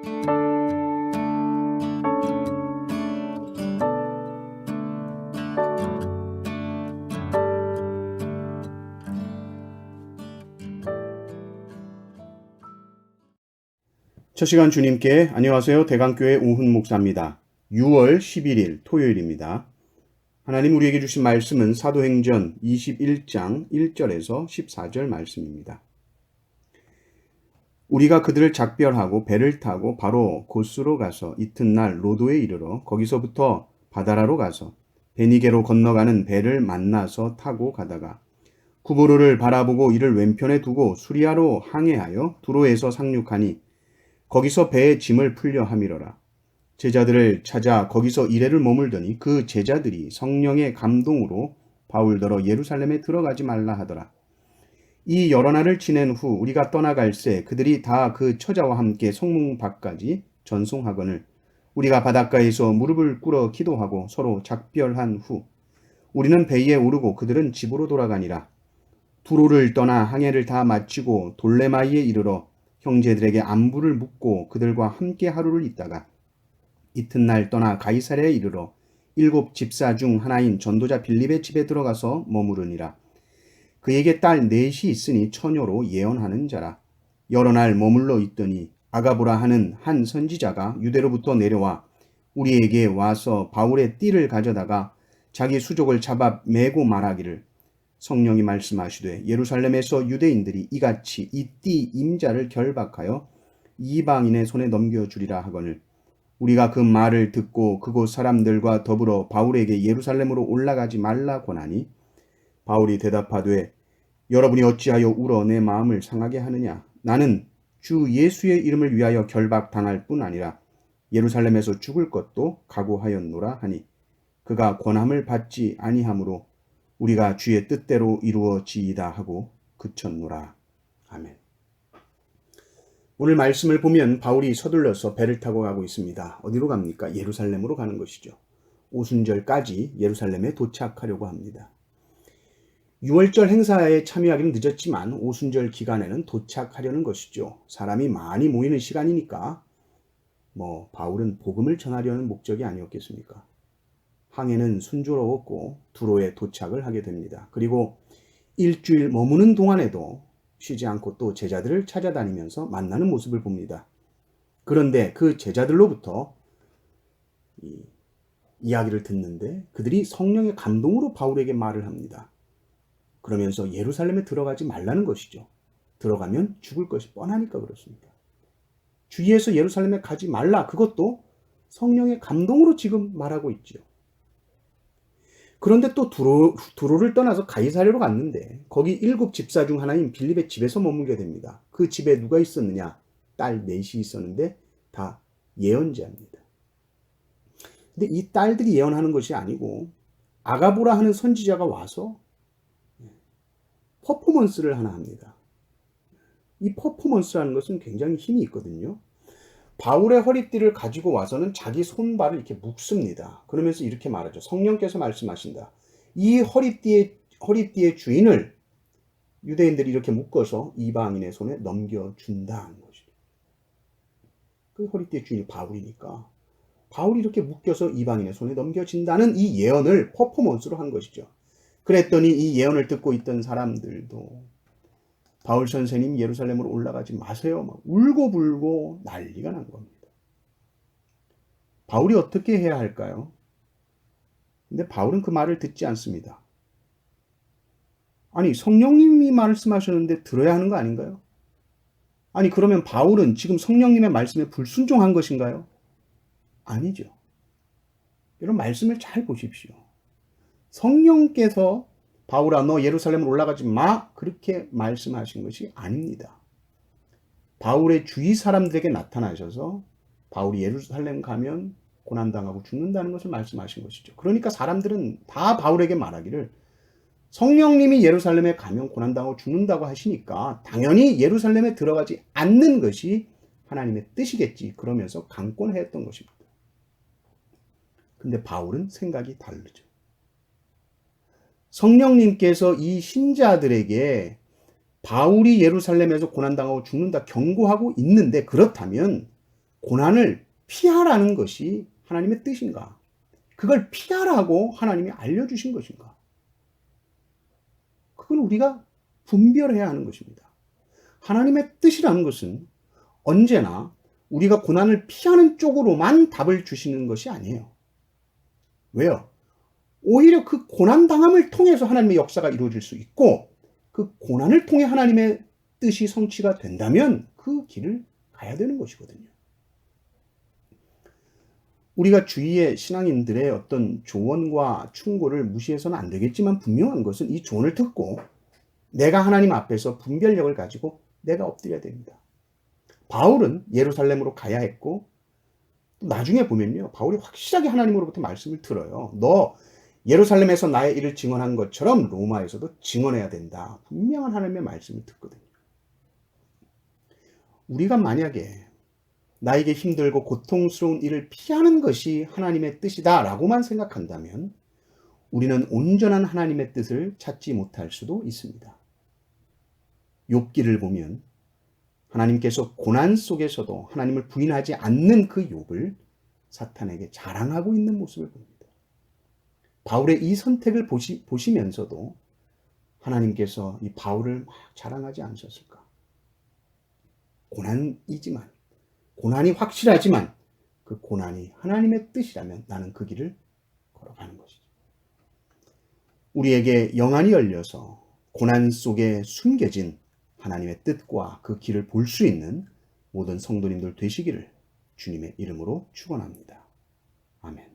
첫 시간 주님께 안녕하세요. 대강교회 오훈 목사입니다. 6월 11일 토요일입니다. 하나님 우리에게 주신 말씀은 사도행전 21장 1절에서 14절 말씀입니다. 우리가 그들을 작별하고 배를 타고 바로 고스로 가서 이튿날 로도에 이르러 거기서부터 바다라로 가서 베니게로 건너가는 배를 만나서 타고 가다가 구부로를 바라보고 이를 왼편에 두고 수리아로 항해하여 두로에서 상륙하니 거기서 배에 짐을 풀려 함이러라. 제자들을 찾아 거기서 이레를 머물더니 그 제자들이 성령의 감동으로 바울더러 예루살렘에 들어가지 말라 하더라. 이 여러 날을 지낸 후 우리가 떠나갈새 그들이 다 그 처자와 함께 성문 밖까지 전송하거늘 우리가 바닷가에서 무릎을 꿇어 기도하고 서로 작별한 후 우리는 배에 오르고 그들은 집으로 돌아가니라. 두로를 떠나 항해를 다 마치고 돌레마이에 이르러 형제들에게 안부를 묻고 그들과 함께 하루를 있다가 이튿날 떠나 가이사랴에 이르러 7 집사 중 하나인 전도자 빌립의 집에 들어가서 머무르니라. 그에게 딸 넷이 있으니 처녀로 예언하는 자라. 여러 날 머물러 있더니 아가보라 하는 한 선지자가 유대로부터 내려와 우리에게 와서 바울의 띠를 가져다가 자기 수족을 잡아 매고 말하기를 성령이 말씀하시되 예루살렘에서 유대인들이 이같이 이 띠 임자를 결박하여 이방인의 손에 넘겨주리라 하거늘 우리가 그 말을 듣고 그곳 사람들과 더불어 바울에게 예루살렘으로 올라가지 말라 권하니 바울이 대답하되 여러분이 어찌하여 울어 내 마음을 상하게 하느냐. 나는 주 예수의 이름을 위하여 결박당할 뿐 아니라 예루살렘에서 죽을 것도 각오하였노라 하니 그가 권함을 받지 아니하므로 우리가 주의 뜻대로 이루어지이다 하고 그쳤노라. 아멘. 오늘 말씀을 보면 바울이 서둘러서 배를 타고 가고 있습니다. 어디로 갑니까? 예루살렘으로 가는 것이죠. 오순절까지 예루살렘에 도착하려고 합니다. 6월절 행사에 참여하기는 늦었지만 오순절 기간에는 도착하려는 것이죠. 사람이 많이 모이는 시간이니까 바울은 복음을 전하려는 목적이 아니었겠습니까? 항해는 순조로웠고 두로에 도착을 하게 됩니다. 그리고 일주일 머무는 동안에도 쉬지 않고 또 제자들을 찾아다니면서 만나는 모습을 봅니다. 그런데 그 제자들로부터 이야기를 듣는데 그들이 성령의 감동으로 바울에게 말을 합니다. 그러면서 예루살렘에 들어가지 말라는 것이죠. 들어가면 죽을 것이 뻔하니까 그렇습니다. 주위에서 예루살렘에 가지 말라. 그것도 성령의 감동으로 지금 말하고 있죠. 그런데 또 두로를 떠나서 가이사랴로 갔는데 거기 7 집사 중 하나인 빌립의 집에서 머물게 됩니다. 그 집에 누가 있었느냐? 딸 넷이 있었는데 다 예언자입니다. 근데 이 딸들이 예언하는 것이 아니고 아가보라 하는 선지자가 와서 퍼포먼스를 하나 합니다. 이 퍼포먼스라는 것은 굉장히 힘이 있거든요. 바울의 허리띠를 가지고 와서는 자기 손발을 이렇게 묶습니다. 그러면서 이렇게 말하죠. 성령께서 말씀하신다. 이 허리띠의 주인을 유대인들이 이렇게 묶어서 이방인의 손에 넘겨준다는 것이죠. 그 허리띠의 주인이 바울이니까 바울이 이렇게 묶여서 이방인의 손에 넘겨진다는 이 예언을 퍼포먼스로 한 것이죠. 그랬더니 이 예언을 듣고 있던 사람들도 바울 선생님 예루살렘으로 올라가지 마세요. 막 울고불고 난리가 난 겁니다. 바울이 어떻게 해야 할까요? 근데 바울은 그 말을 듣지 않습니다. 아니 성령님이 말씀하셨는데 들어야 하는 거 아닌가요? 아니 그러면 바울은 지금 성령님의 말씀에 불순종한 것인가요? 아니죠. 여러분 말씀을 잘 보십시오. 성령께서 바울아 너 예루살렘으로 올라가지 마 그렇게 말씀하신 것이 아닙니다. 바울의 주위 사람들에게 나타나셔서 바울이 예루살렘 가면 고난당하고 죽는다는 것을 말씀하신 것이죠. 그러니까 사람들은 다 바울에게 말하기를 성령님이 예루살렘에 가면 고난당하고 죽는다고 하시니까 당연히 예루살렘에 들어가지 않는 것이 하나님의 뜻이겠지 그러면서 강권했던 것입니다. 근데 바울은 생각이 다르죠. 성령님께서 이 신자들에게 바울이 예루살렘에서 고난당하고 죽는다 경고하고 있는데 그렇다면 고난을 피하라는 것이 하나님의 뜻인가? 그걸 피하라고 하나님이 알려주신 것인가? 그건 우리가 분별해야 하는 것입니다. 하나님의 뜻이라는 것은 언제나 우리가 고난을 피하는 쪽으로만 답을 주시는 것이 아니에요. 왜요? 오히려 그 고난당함을 통해서 하나님의 역사가 이루어질 수 있고 그 고난을 통해 하나님의 뜻이 성취가 된다면 그 길을 가야 되는 것이거든요. 우리가 주위의 신앙인들의 어떤 조언과 충고를 무시해서는 안 되겠지만 분명한 것은 이 조언을 듣고 내가 하나님 앞에서 분별력을 가지고 내가 엎드려야 됩니다. 바울은 예루살렘으로 가야 했고 나중에 보면요. 바울이 확실하게 하나님으로부터 말씀을 들어요. 너 예루살렘에서 나의 일을 증언한 것처럼 로마에서도 증언해야 된다. 분명한 하나님의 말씀을 듣거든요. 우리가 만약에 나에게 힘들고 고통스러운 일을 피하는 것이 하나님의 뜻이다 라고만 생각한다면 우리는 온전한 하나님의 뜻을 찾지 못할 수도 있습니다. 욥기를 보면 하나님께서 고난 속에서도 하나님을 부인하지 않는 그 욥을 사탄에게 자랑하고 있는 모습을 봅니다. 바울의 이 선택을 보시면서도 하나님께서 이 바울을 막 자랑하지 않으셨을까? 고난이지만, 고난이 확실하지만 그 고난이 하나님의 뜻이라면 나는 그 길을 걸어가는 것이죠. 우리에게 영안이 열려서 고난 속에 숨겨진 하나님의 뜻과 그 길을 볼 수 있는 모든 성도님들 되시기를 주님의 이름으로 축원합니다. 아멘.